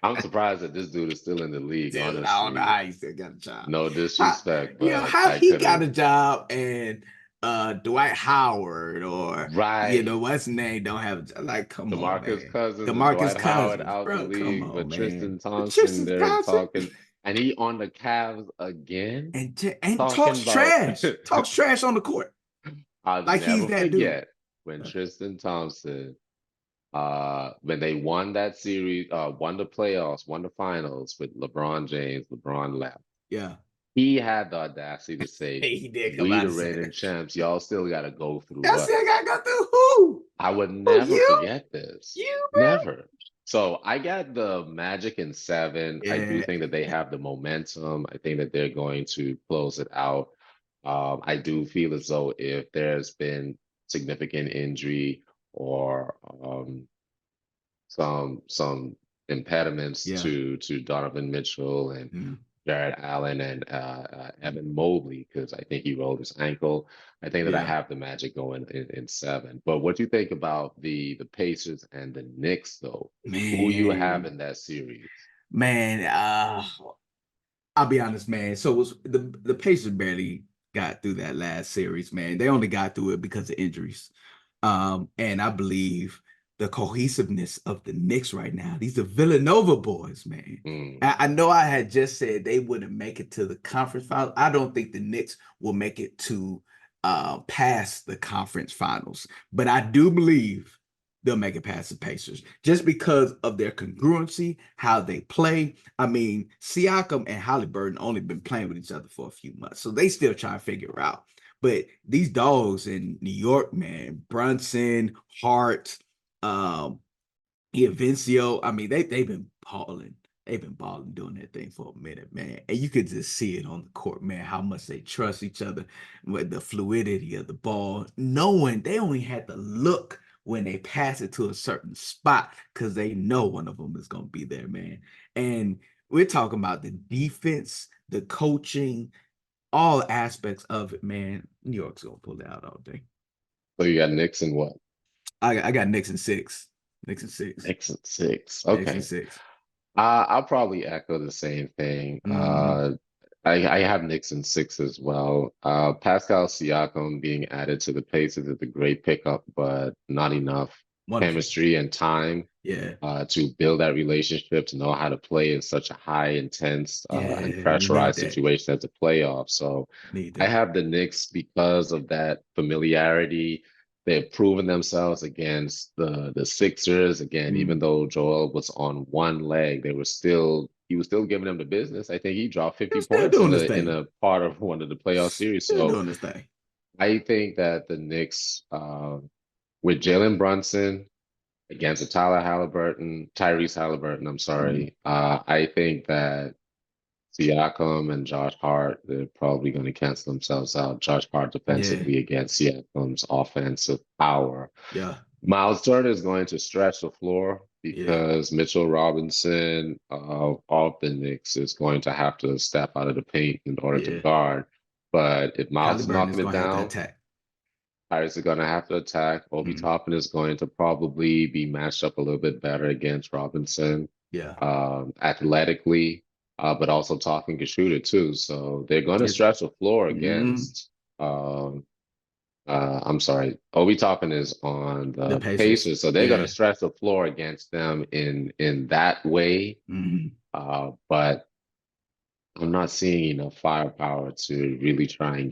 I'm surprised that this dude is still in the league, Dude, I don't know honestly. how he still got a job. No How, disrespect, but how I he got couldn't. a job and Dwight Howard or Right. what's his name don't have like come on, DeMarcus man. Cousins and DeMarcus Dwight Howard Cousins, out the bro, come league, on, but man. Tristan But Thompson, Tristan they're Thompson talking, and he on the Cavs again, and talking about. talks trash on the court I'll like he's never that dude. forget when Tristan Thompson, when they won that series, won the playoffs, won the finals with LeBron James, LeBron left. Yeah, He had the audacity to say, he did come "We out the and say reigning that. champs. Y'all still got to go through Y'all still us." gotta go through who? I would Who never you? forget this. You, bro? Never. So I got the Magic in seven. I do Yeah, think that they have the momentum. I think that they're going to close it out. I do feel as though if there's been significant injury or some impediments yeah, to Donovan Mitchell and mm, Jared Allen and Evan Mobley, because I think he rolled his ankle. I think that I yeah, have the Magic going in seven. But what do you think about the Pacers and the Knicks, though? Who you have man, in that series? man. I'll be honest, man. So it was the Pacers barely got through that last series, man. They only got through it because of injuries. And I believe the cohesiveness of the Knicks right now. These are Villanova boys, man. Mm. I know I had just said they wouldn't make it to the conference final. I don't think the Knicks will make it to past the conference finals, but I do believe they'll make it past the Pacers just because of their congruency, how they play. I mean, Siakam and Halliburton only been playing with each other for a few months, so they still trying to figure it out. But these dogs in New York, man, Brunson, Hart, um, Vincio, I mean, they've been balling. They've been balling doing that thing for a minute, man. And you could just see it on the court, man, how much they trust each other with the fluidity of the ball, knowing they only had to look when they pass it to a certain spot because they know one of them is going to be there, man. And we're talking about the defense, the coaching, all aspects of it, man. New York's going to pull it out all day. So you got Knicks and what? I got Knicks and six. Knicks and six. Knicks and six. Knicks and Okay. six. I'll probably echo the same thing. Mm-hmm. I have Knicks in six as well. Pascal Siakam being added to the Pacers is a great pickup, but not enough Wonderful. chemistry and time Yeah. to build that relationship, to know how to play in such a high, intense, and Yeah. You need pressurized that. situation as a playoff. So Need I that. have the Knicks because of that familiarity. They've proven themselves against the Sixers. Again, even Mm. though Joel was on one leg, he was still giving them the business. I think he dropped 50 You're still points doing this in thing. a part of one of the playoff series. Still So doing this thing. I think that the Knicks, with Jalen Brunson against a Tyrese Halliburton, I'm Mm. sorry. I think that Siakam and Josh Hart, they're probably going to cancel themselves out. Josh Hart Yeah. defensively against Siakam's offensive power. Yeah. Miles Turner is going to stretch the floor Yeah. because Mitchell Robinson of the Knicks is going to have to step out of the paint in order to Yeah. guard. But if Miles is Halliburton is knocking it gonna have to down, attack. Tyrese is going to have to attack. Obi Mm. Toppin is going to probably be matched up a little bit better against Robinson, Yeah. athletically, but also Toppin can shoot it too. So they're going to Yes. stretch the floor Mm. against. I'm sorry, Obi Toppin is on The the Pacers. Pacers, so they're going to Yeah. stretch the floor against them in that way. Mm. But I'm not seeing enough firepower to really try and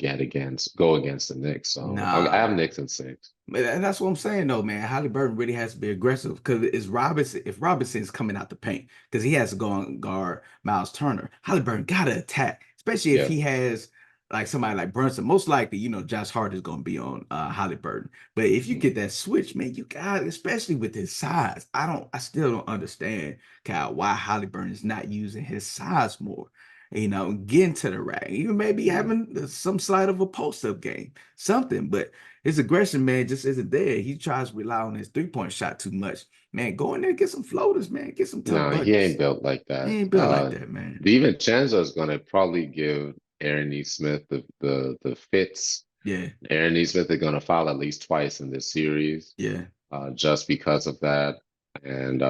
go against the Knicks. So I Nah, have man. Knicks in six. And that's what I'm saying, though, man. Halliburton really has to be aggressive because it's Robinson. If Robinson's coming out the paint, because he has to go and guard Miles Turner, Halliburton gotta attack, especially if Yeah. he has like somebody like Brunson. Most likely, Josh Hart is gonna be on Halliburton. But if you Mm. get that switch, man, you got, especially with his size. I still don't understand, Kyle, why Halliburton is not using his size more. Getting to the rack, even maybe Mm. having some slight of a post-up game, something. But his aggression, man, just isn't there. He tries to rely on his three-point shot too much. Man, go in there, get some floaters, man. Get some tough No, he ain't buckets. built like He that. ain't built like that, man. DiVincenzo is going to probably give Aaron Smith the fits. Yeah, Aaron Smith is going to foul at least twice in this series, yeah, just because of that. And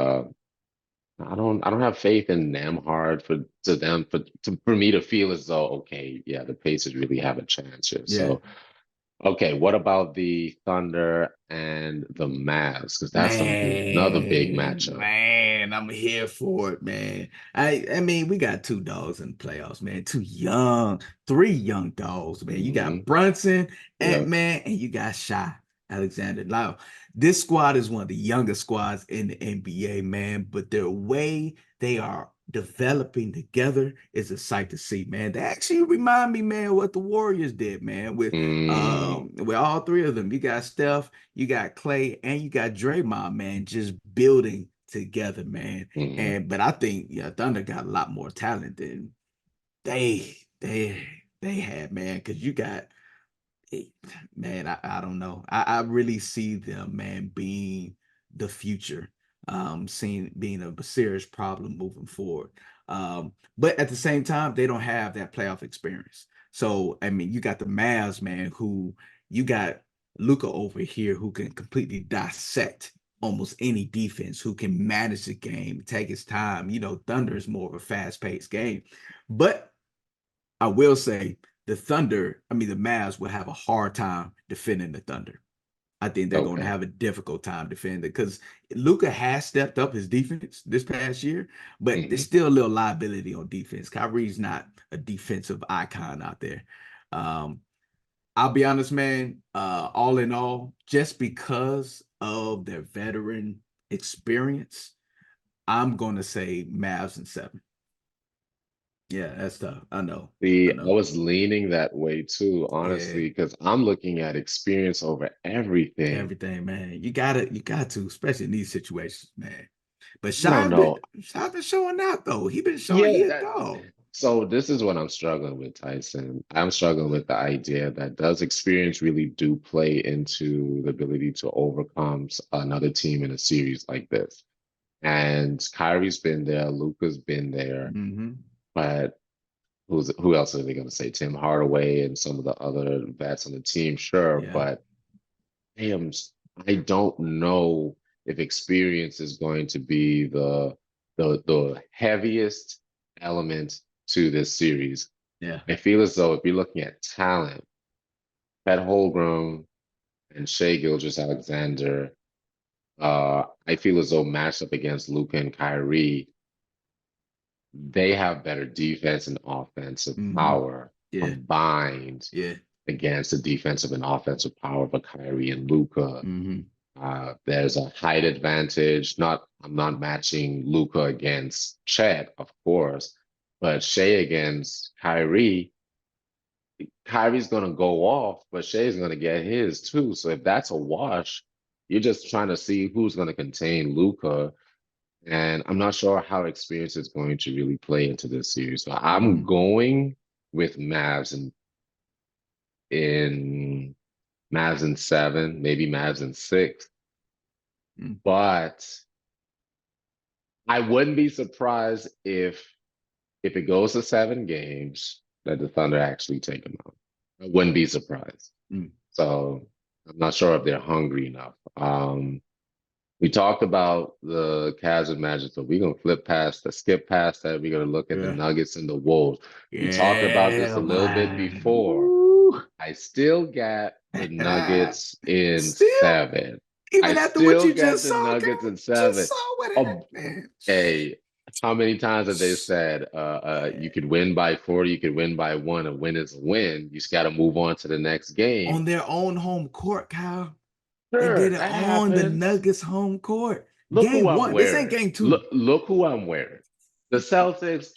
I don't have faith in Nemhard for me to feel as though, okay, yeah, the Pacers really have a chance here. yeah. So Okay, what about the Thunder and the Mavs? Because that's gonna be another big Man, matchup. man, I'm here for it, man. I mean, we got two dogs in the playoffs, man. Two young, three young dogs, man. You got Hmm. Brunson, Yep. Ant-Man, and you got Shy Alexander. Now, this squad is one of the youngest squads in the NBA, man. But their way they are developing together is a sight to see, man. They actually remind me, man, what the Warriors did, man, Mm, with all three of them. You got Steph, you got Clay, and you got Draymond, man, just building together, man. hmm. And but I think yeah, Thunder got a lot more talent than they they had, man. Because you got man, I don't know. I really see them, man, being the future, seeing being a serious problem moving forward. But at the same time, they don't have that playoff experience. So, I mean, you got the Mavs, man, who you got Luca over here who can completely dissect almost any defense, who can manage the game, take his time. You know, Thunder is more of a fast-paced game. But I will say the Thunder, I mean, the Mavs will have a hard time defending the Thunder. I think they're going to Okay. have a difficult time defending because Luca has stepped up his defense this past year, but there's Hmm. still a little liability on defense. Kyrie's not a defensive icon out there. Um, I'll be honest, man. All in all, just because of their veteran experience, I'm going to say Mavs and seven. Yeah, that's tough. I know. I See, I know. was leaning that way too, Yeah. honestly, because I'm looking at experience over everything. Everything, man. You got to, especially in these situations, man. But I don't know. Shy been showing out though. He been showing Yeah, he a that dog. so this is what I'm struggling with, Tyson. I'm struggling with the idea that does experience really do play into the ability to overcome another team in a series like this? And Kyrie's been there, Luka's been there, Hmm. but who else are they going to say? Tim Hardaway and some of the other vets on the team, sure, Yeah, but damn, I don't know if experience is going to be the heaviest element to this series. yeah. I feel as though if you're looking at talent, Pat Holmgren and Shea Gilgeous-Alexander, I feel as though matched up against Luka and Kyrie, they have better defense and offensive Hmm. power Yeah, combined yeah. against the defensive and offensive power of a Kyrie and Luka. Hmm. There's a height advantage. I'm not matching Luka against Chet, of course, but Shea against Kyrie. Kyrie's gonna go off, but Shea's gonna get his too. So if that's a wash, you're just trying to see who's gonna contain Luka. And I'm not sure how experience is going to really play into this series. So I'm Hmm. going with Mavs in Mavs in seven, maybe Mavs in six. But I wouldn't be surprised if it goes to seven games that the Thunder actually take them out. I wouldn't be surprised. Hmm. So I'm not sure if they're hungry enough. We talked about the Cavs and Magic, so we're gonna skip past that. We're gonna look at the Yeah, Nuggets and the Wolves. We talked about this yeah, a little bit man. before. Woo. I still got the Nuggets in Still, seven. I even after what still you got just the saw, Nuggets girl, in just seven. saw what happened, Oh, man. hey, how many times have they said you could win by 40, you could win by one, a win is a win. You just got to move on to the next game. On their own home court, Kyle. They Sure, did it that on the happens. Nuggets home court. Look who Game I'm one. This ain't wearing. game two. Look who I'm wearing. The Celtics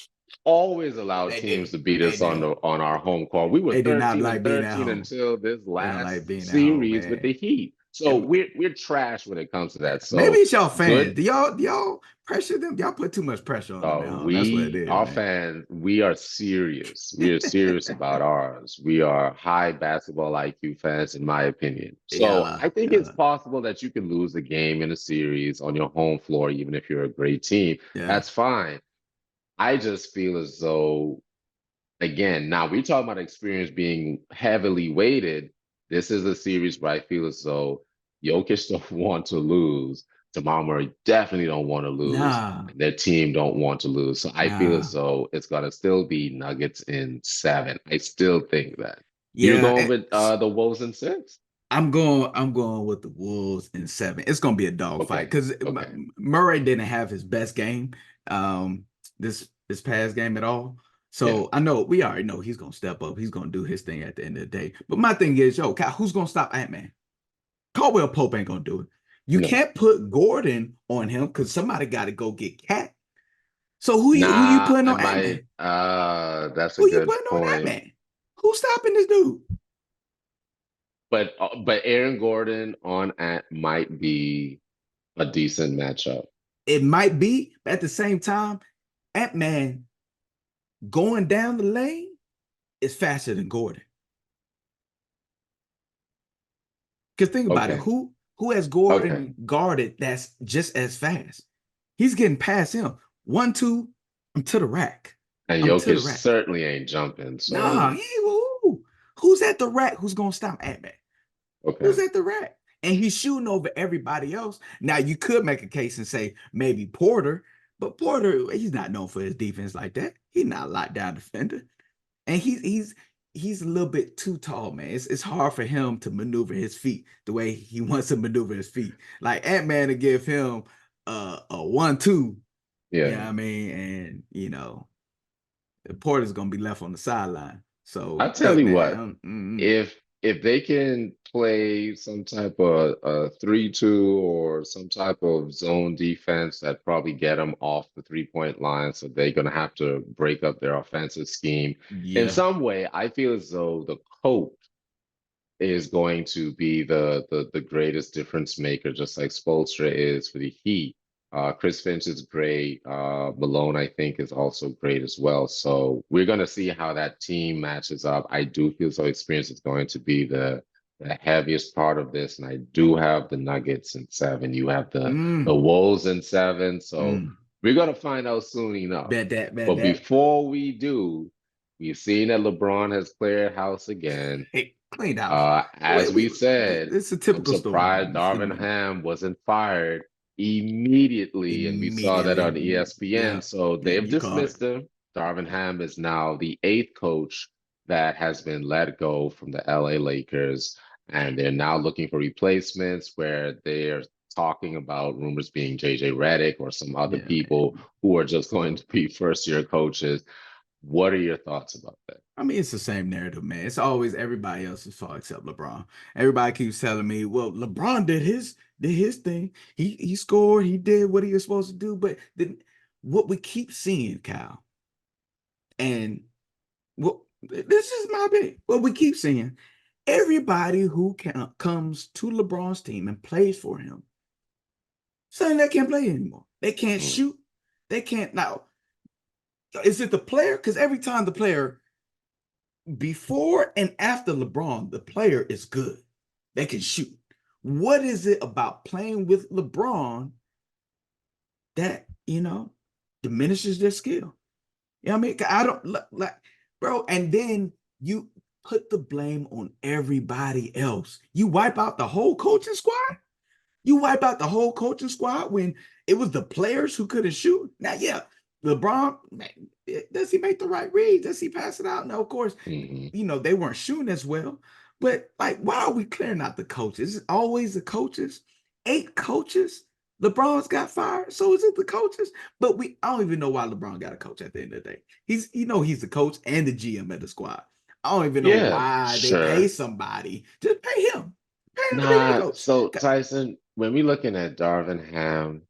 always allow They teams do. to beat They us do. on our home court. We were They do not 13 like and being at 13 home. until this They don't like last being at home, series with man. the Heat. So And we're trash when it comes to that. maybe So it's y'all fans. good. Do y'all pressure them? Y'all put too much pressure on them at home. That's what it We, is, our man. fans, we are serious. We are serious about ours. We are high basketball IQ fans, in my opinion. Y'all So are. I think Y'all it's are. possible that you can lose a game in a series on your home floor, even if you're a great team. Yeah. That's fine. I just feel as though, again, now we talk about experience being heavily weighted. This is a series where I feel as though Jokic don't want to lose. Jamal Murray definitely don't want to lose, Nah. and their team don't want to lose. So I feel as Nah. though it's gonna still be Nuggets in seven. I still think that. You're Yeah, going with the Wolves in 6? I'm going with the Wolves in 7. It's gonna be a dogfight Okay. because Okay. Murray didn't have his best game this past game at all. Yeah. So I know we already know he's gonna step up. He's gonna do his thing at the end of the day. But my thing is, yo, Cal, who's gonna stop Ant-Man? Caldwell Pope ain't gonna do it. You No. can't put Gordon on him because somebody got to go get Cat. So who you Nah, putting I on might Ant-Man? that's a Who you good putting on point. Ant-Man? Who's stopping this dude? But Aaron Gordon on Ant might be a decent matchup. It might be, but at the same time, Ant-Man going down the lane is faster than Gordon. Because think about it, Okay. who has Okay. Gordon guarded that's just as fast? He's getting past him. 1-2, I'm to the rack. And I'm to Jokic the rack. certainly ain't jumping. Nah, So, he ain't who's at the rack who's gonna stop Ant-Man? Who's okay. at the rack? And he's shooting over everybody else. Now you could make a case and say maybe Porter, but Porter, he's not known for his defense like that. He's not a lockdown defender. And he's a little bit too tall, man. It's hard for him to maneuver his feet the way he wants to maneuver his feet. Like Ant-Man to give him a 1-2, you know what Yeah. I mean? And Porter's gonna be left on the sideline. I So tell look, you what, man. if they can play some type of 3-2 or some type of zone defense that probably get them off the 3-point line, so they're gonna have to break up their offensive scheme in Yeah. some way. I feel as though the coach is going to be the greatest difference maker, just like Spoelstra is for the Heat. Chris Finch is great. Malone, I think, is also great as well. So we're going to see how that team matches up. I do feel so experience is going to be the heaviest part of this, and I do have the Nuggets in 7. You have the Mm, Wolves in 7. So mm. we're going to find out soon enough. Bet that, bet But that. before we do, we've seen that LeBron has cleared house again. Hey, cleaned house. As we said, It's a I'm typical story. surprised Darvin Ham wasn't fired immediately, and we saw that on Immediately. ESPN. Yeah. So Yeah, they've you called it. dismissed him. Darvin Ham is now the 8th coach that has been let go from the LA Lakers, and they're now looking for replacements where they're talking about rumors being JJ Redick or some other Yeah, people man. who are just going to be first year coaches. What are your thoughts about that? I mean, it's the same narrative, man. It's always everybody else's fault except LeBron. Everybody keeps telling me, well, LeBron did his thing. He scored, he did what he was supposed to do. But then what we keep seeing, Kyle, and what this is my opinion. What we keep seeing, everybody who comes to LeBron's team and plays for him, saying they can't play anymore. They can't Mm, shoot. They can't now. Is it the player? Because every time the player before and after LeBron, the player is good. They can shoot. What is it about playing with LeBron that, diminishes their skill? You know what I mean? I don't like, bro. And then you put the blame on everybody else. You wipe out the whole coaching squad. You wipe out the whole coaching squad when it was the players who couldn't shoot. Now, yeah, LeBron, man, does he make the right read? Does he pass it out? No, of course, mhm. they weren't shooting as well. But like, why are we clearing out the coaches? Is it always the coaches? 8 coaches. LeBron's got fired. So is it the coaches? But I don't even know why LeBron got a coach at the end of the day. He's the coach and the GM of the squad. I don't even know Yeah, why they pay sure. somebody. Just pay him. Pay him to be your Nah, coach. so Tyson, when we looking at Darvin Ham,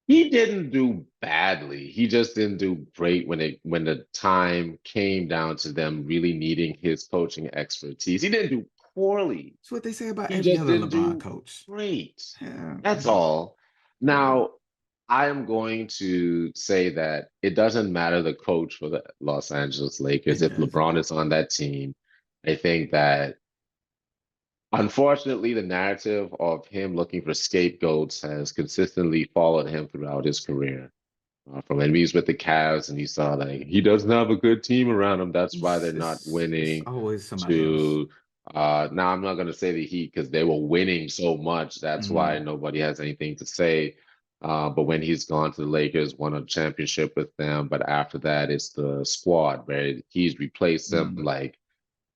he didn't do badly. He just didn't do great when the time came down to them really needing his coaching expertise. He didn't do poorly. That's what they say about He every just other didn't LeBron do coach. great. Yeah, That's all. yeah, Now, I am going to say that it doesn't matter the coach for the Los Angeles Lakers it if does. LeBron is on that team. I think that unfortunately, the narrative of him looking for scapegoats has consistently followed him throughout his career. From when he was with the Cavs and he saw that he doesn't have a good team around him, that's why It's, they're not it's, it's winning. always somebody else. To now, I'm not going to say the Heat because they were winning so much. That's why Mm, nobody has anything to say. But when he's gone to the Lakers, won a championship with them. But after that, it's the squad where he's replaced them mm. like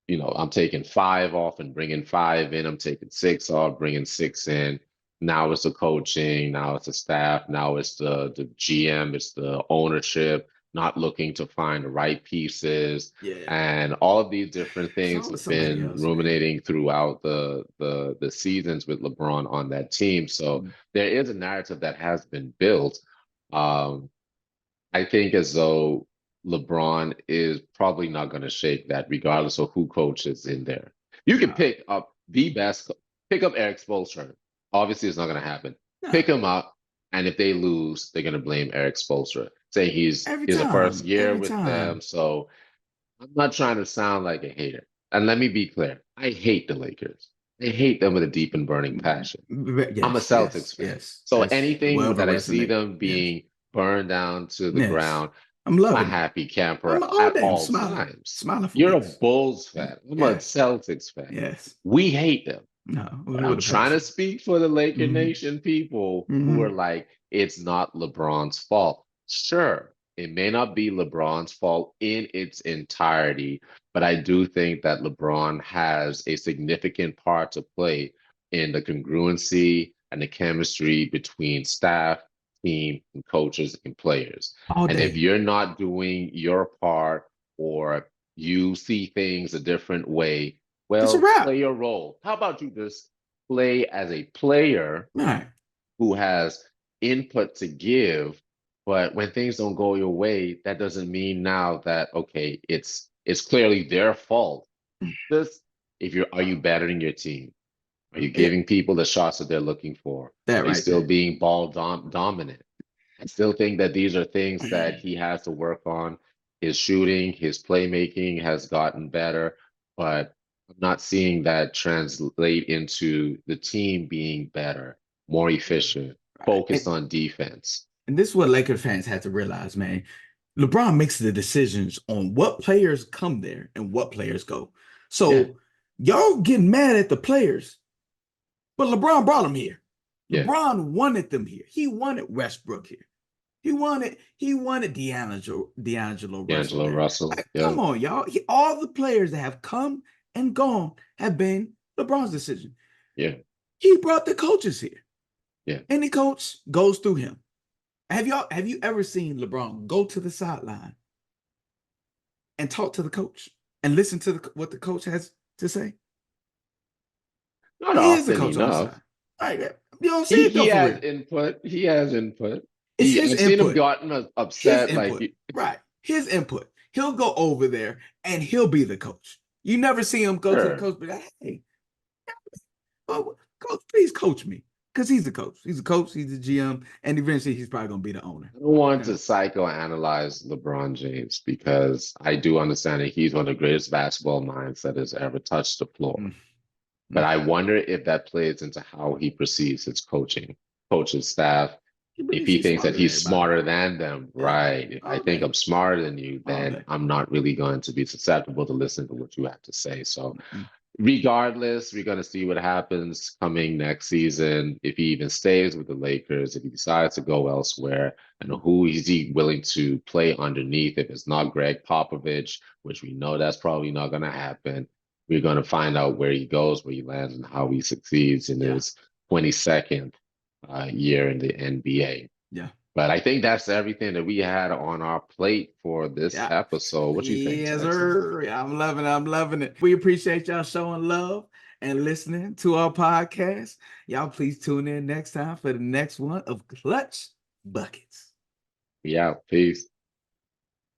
I'm taking 5 off and bringing 5 in. I'm taking 6 off, bringing 6 in. Now it's the coaching. Now it's the staff. Now it's the GM. It's the ownership not looking to find the right pieces. Yeah. And all of these different things have been else, ruminating throughout the seasons with LeBron on that team. So there is a narrative that has been built. I think as though LeBron is probably not going to shake that, regardless of who coaches in there. You can pick up pick up Eric Spoelstra. Obviously, it's not going to happen. Pick him up, and if they lose, they're going to blame Eric Spoelstra, saying he's the first year with them. So I'm not trying to sound like a hater. And let me be clear, I hate the Lakers. I hate them with a deep and burning passion. Yes, I'm a Celtics fan. So anything that I see them being burned down to the ground, I'm a happy camper at all times. Smiling for You're weeks. a Bulls fan. I'm a Celtics fan. Yes. We hate them. No, but I'm trying to speak for the Laker Nation people who are like, it's not LeBron's fault. Sure, it may not be LeBron's fault in its entirety, but I do think that LeBron has a significant part to play in the congruency and the chemistry between staff, team, and coaches and players. And if you're not doing your part or you see things a different way, well, play your role. How about you just play as a player who has input to give, but when things don't go your way, that doesn't mean now that okay, it's clearly their fault. Just are you bettering your team? Are you giving people the shots that they're looking for? Are you still being ball dominant? I still think that these are things that he has to work on. His shooting, his playmaking has gotten better, but I'm not seeing that translate into the team being better, more efficient, focused on defense. And this is what Lakers fans have to realize, man. LeBron makes the decisions on what players come there and what players go. So y'all getting mad at the players, but LeBron brought them here. LeBron wanted them here. He wanted Westbrook here. He wanted D'Angelo Russell. Like, come on, y'all. All the players that have come and gone have been LeBron's decision. Yeah. He brought the coaches here. Yeah. Any coach goes through him. Have you ever seen LeBron go to the sideline and talk to the coach and listen to what the coach has to say? Not often enough. Right, you don't see it though. He has input. He has input. It's his I've input. Seen him gotten upset. His input. He'll go over there and he'll be the coach. You never see him go to the coach, but hey, coach, please coach me. Because he's the coach. He's the coach, he's the GM, and eventually he's probably going to be the owner. I don't want to psychoanalyze LeBron James because I do understand that he's one of the greatest basketball minds that has ever touched the floor. But I wonder if that plays into how he perceives his coaching staff. If he thinks that he's smarter than them, right? If I think I'm smarter than you, then I'm not really going to be susceptible to listen to what you have to say. So regardless, we're going to see what happens coming next season. If he even stays with the Lakers, if he decides to go elsewhere, and who is he willing to play underneath if it's not Greg Popovich, which we know that's probably not going to happen. We're going to find out where he goes, where he lands, and how he succeeds in his 22nd year in the NBA. Yeah. But I think that's everything that we had on our plate for this episode. What you think? Yes, sir. I'm loving it. We appreciate y'all showing love and listening to our podcast. Y'all please tune in next time for the next one of Clutch Buckets. Yeah, peace.